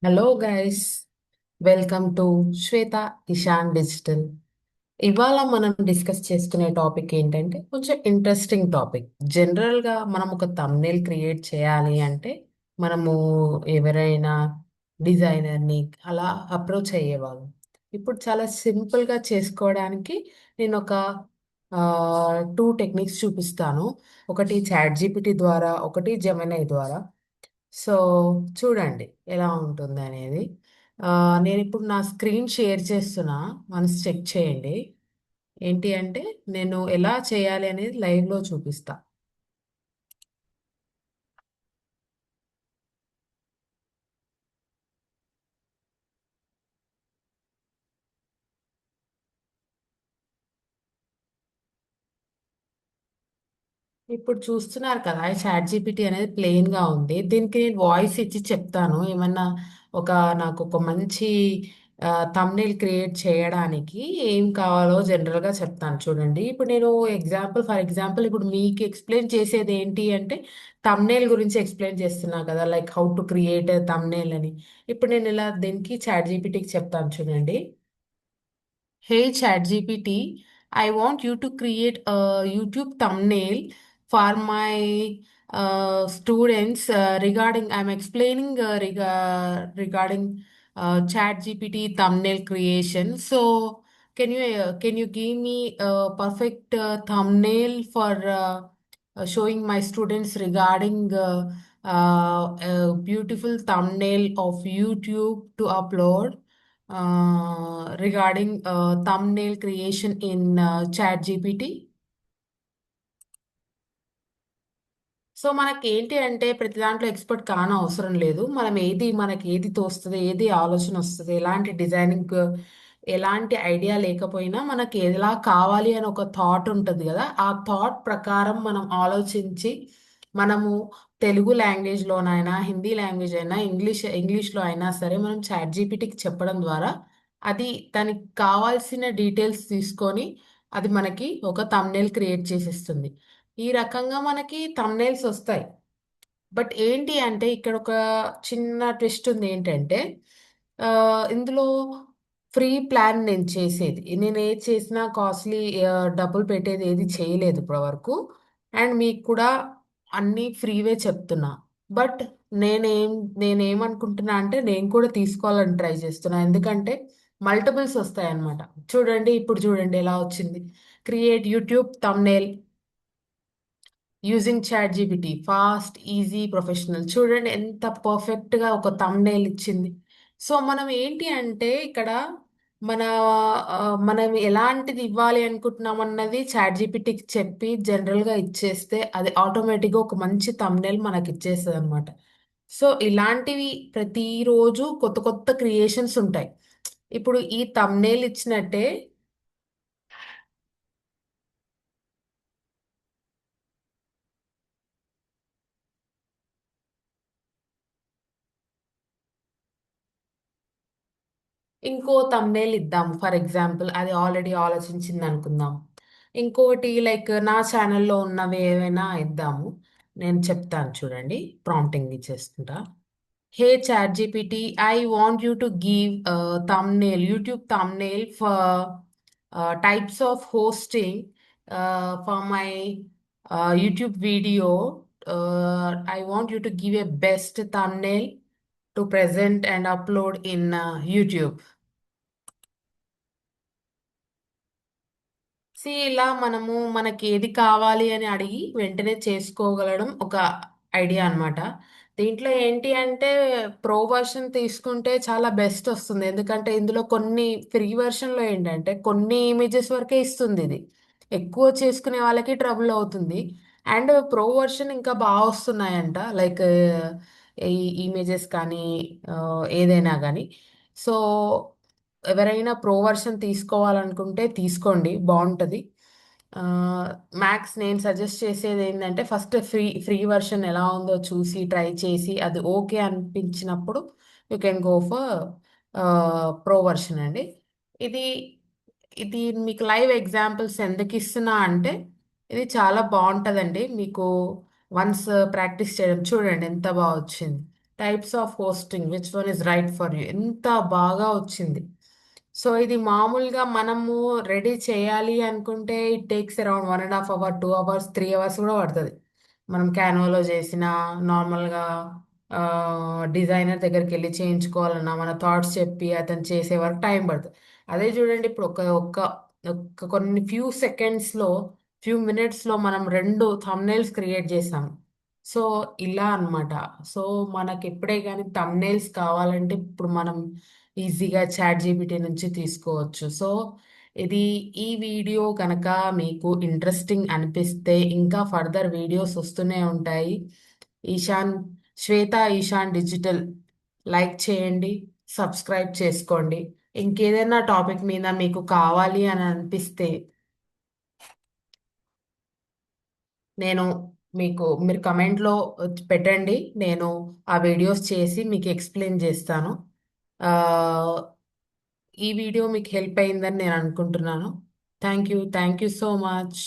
Hello guys, welcome to Shweta Ishan digital. ఇవాళ మనం discuss చేసుకునే టాపిక్ ఏంటంటే కొంచెం ఇంట్రెస్టింగ్ టాపిక్. జనరల్గా మనం ఒక thumbnail క్రియేట్ చేయాలి అంటే మనము ఎవరైనా డిజైనర్ని అలా అప్రోచ్ అయ్యేవాళ్ళం. ఇప్పుడు చాలా సింపుల్గా చేసుకోవడానికి నేను ఒక టూ టెక్నిక్స్ చూపిస్తాను. ఒకటి చాట్ జీపీటీ ద్వారా, ఒకటి జెమినై ద్వారా. సో చూడండి ఎలా ఉంటుంది అనేది. ఆ, నేను ఇప్పుడు నా స్క్రీన్ షేర్ చేస్తున్నా, మనసు చెక్ చేయండి. ఏంటి అంటే నేను ఎలా చేయాలి అనేది లైవ్లో చూపిస్తా. ఇప్పుడు చూస్తున్నారు కదా, ఈ చాట్ జీపీటీ అనేది ప్లెయిన్ గా ఉంది. దీనికి నేను వాయిస్ ఇచ్చి చెప్తాను ఏమన్నా. ఒక నాకు ఒక మంచి థంబ్నెయిల్ క్రియేట్ చేయడానికి ఏం కావాలో జనరల్ గా చెప్తాను. చూడండి, ఇప్పుడు నేను ఫర్ ఎగ్జాంపుల్ ఇప్పుడు మీకు ఎక్స్ప్లెయిన్ చేసేది ఏంటి అంటే థంబ్నెయిల్ గురించి ఎక్స్ప్లెయిన్ చేస్తున్నా కదా, like how to create thumbnail అని. ఇప్పుడు నేను ఇలా దీనికి చాట్ జీపీటీకి చెప్తాను. చూడండి, Hey ChatGPT, I want you to create a YouTube thumbnail for my students regarding I'm explaining regarding ChatGPT thumbnail creation. So can you give me a perfect thumbnail for showing my students regarding a beautiful thumbnail of YouTube to upload? Regarding thumbnail creation in ChatGPT. So మనకి ఏంటి అంటే ప్రతి దాంట్లో expert కాన అవసరం లేదు. మనకి ఏది తోస్తుంది, ఏది ఆలోచన వస్తుంది, ఎలాంటి డిజైనింగ్, ఎలాంటి ఐడియా లేకపోయినా మనకి ఎలా కావాలి అని ఒక థాట్ ఉంటుంది కదా, ఆ థాట్ ప్రకారం మనం ఆలోచించి మనము తెలుగు లాంగ్వేజ్లోనైనా, హిందీ లాంగ్వేజ్ అయినా, ఇంగ్లీష్లో అయినా సరే మనం చాట్ జీపీటీకి చెప్పడం ద్వారా అది దానికి కావాల్సిన డీటెయిల్స్ తీసుకొని అది మనకి ఒక thumbnail క్రియేట్ చేసిస్తుంది. ఈ రకంగా మనకి థంబ్నెయిల్స్ వస్తాయి. బట్ ఏంటి అంటే ఇక్కడ ఒక చిన్న ట్విస్ట్ ఉంది. ఏంటంటే ఆ, ఇందులో ఫ్రీ ప్లాన్ నేను చేసేది. నేను ఏది చేసినా కాస్ట్లీ డబ్బులు పెట్టేది ఏది చేయలేదు ఇప్పటి వరకు. అండ్ మీకు కూడా అన్నీ ఫ్రీవే చెప్తున్నా. బట్ నేనేం నేనేమనుకుంటున్నా అంటే నేను కూడా తీసుకోవాలని ట్రై చేస్తున్నా. ఎందుకంటే మల్టిపుల్స్ వస్తాయి అన్నమాట. చూడండి, ఇప్పుడు చూడండి ఎలా వచ్చింది. Create YouTube thumbnail using chat GPT, fast, easy, professional. చూడండి ఎంత పర్ఫెక్ట్గా ఒక thumbnail ఇచ్చింది. సో మనం ఏంటి అంటే ఇక్కడ మన ఆ, మనం ఎలాంటిది ఇవ్వాలి అనుకుంటున్నాం అన్నది చాట్ జీపీటీకి చెప్పి జనరల్గా ఇచ్చేస్తే అది ఆటోమేటిక్గా ఒక మంచి thumbnail మనకి ఇచ్చేస్తుంది అనమాట. సో ఇలాంటివి ప్రతిరోజు కొత్త కొత్త క్రియేషన్స్ ఉంటాయి. ఇప్పుడు ఈ thumbnail ఇచ్చినట్టే ఇంకో thumbnail ఇద్దాము. ఫర్ ఎగ్జాంపుల్ అది ఆల్రెడీ ఆలోచించింది అనుకుందాం. ఇంకోటి లైక్ నా ఛానల్లో ఉన్నవి ఏవైనా ఇద్దాము. నేను చెప్తాను చూడండి, ప్రాంప్టింగ్ ఇచ్చేస్తుంటా. Hey chat GPT, I want you to give thumbnail, YouTube thumbnail for types of hosting for my YouTube video. I want you to give a best thumbnail to present and upload in YouTube. ఇలా మనము మనకి ఏది కావాలి అని అడిగి వెంటనే చేసుకోగలడం ఒక idea అన్నమాట. దీంట్లో ఏంటి అంటే ప్రో వర్షన్ తీసుకుంటే చాలా బెస్ట్ వస్తుంది. ఎందుకంటే ఇందులో కొన్ని ఫ్రీ వెర్షన్లో ఏంటంటే కొన్ని ఇమేజెస్ వరకే ఇస్తుంది. ఇది ఎక్కువ చేసుకునే వాళ్ళకి ట్రబుల్ అవుతుంది. అండ్ ప్రో వర్షన్ ఇంకా బాగా వస్తున్నాయంట, లైక్ ఈ ఇమేజెస్ కానీ ఆ, ఏదైనా కానీ. సో ఎవరైనా ప్రో వర్షన్ తీసుకోవాలనుకుంటే తీసుకోండి, బాగుంటుంది. మ్యాక్స్ నేను సజెస్ట్ చేసేది ఏంటంటే ఫస్ట్ ఫ్రీ వర్షన్ ఎలా ఉందో చూసి ట్రై చేసి అది ఓకే అనిపించినప్పుడు you can go for pro version అండి. ఇది ఇది మీకు లైవ్ ఎగ్జాంపుల్స్ ఎందుకు ఇస్తున్నా అంటే ఇది చాలా బాగుంటుందండి. మీకు వన్స్ ప్రాక్టీస్ చేయడం చూడండి ఎంత బాగా వచ్చింది. Types of hosting which one is right for you, ఎంత బాగా వచ్చింది. సో ఇది మామూలుగా మనము రెడీ చేయాలి అనుకుంటే it takes around 1.5 hour, 2 hours, 3 hours కూడా పడుతుంది. మనం క్యాన్వాలో చేసిన, నార్మల్గా డిజైనర్ దగ్గరికి వెళ్ళి చేయించుకోవాలన్నా మన థాట్స్ చెప్పి అతను చేసే వరకు టైం పడుతుంది. అదే చూడండి ఇప్పుడు ఒక కొన్ని ఫ్యూ సెకండ్స్లో, ఫ్యూ మినిట్స్లో మనం 2 thumbnails క్రియేట్ చేసాం. సో ఇలా అన్నమాట. సో మనకి ఎప్పుడే కానీ thumbnails కావాలంటే ఇప్పుడు మనం ఈజీగా చాట్ జీపీటీ నుంచి తీసుకోవచ్చు. సో ఇది, ఈ వీడియో కనుక మీకు ఇంట్రెస్టింగ్ అనిపిస్తే ఇంకా ఫర్దర్ వీడియోస్ వస్తూనే ఉంటాయి. ఈశాన్, శ్వేత ఈశాన్ డిజిటల్ లైక్ చేయండి, సబ్స్క్రైబ్ చేసుకోండి. ఇంకేదైనా టాపిక్ మీద మీకు కావాలి అని అనిపిస్తే నేను మీరు కమెంట్లో పెట్టండి. నేను ఆ వీడియోస్ చేసి మీకు ఎక్స్ప్లెయిన్ చేస్తాను. ఆ, ఈ వీడియో మీకు హెల్ప్ అయిందని నేను అనుకుంటున్నాను. Thank you so much.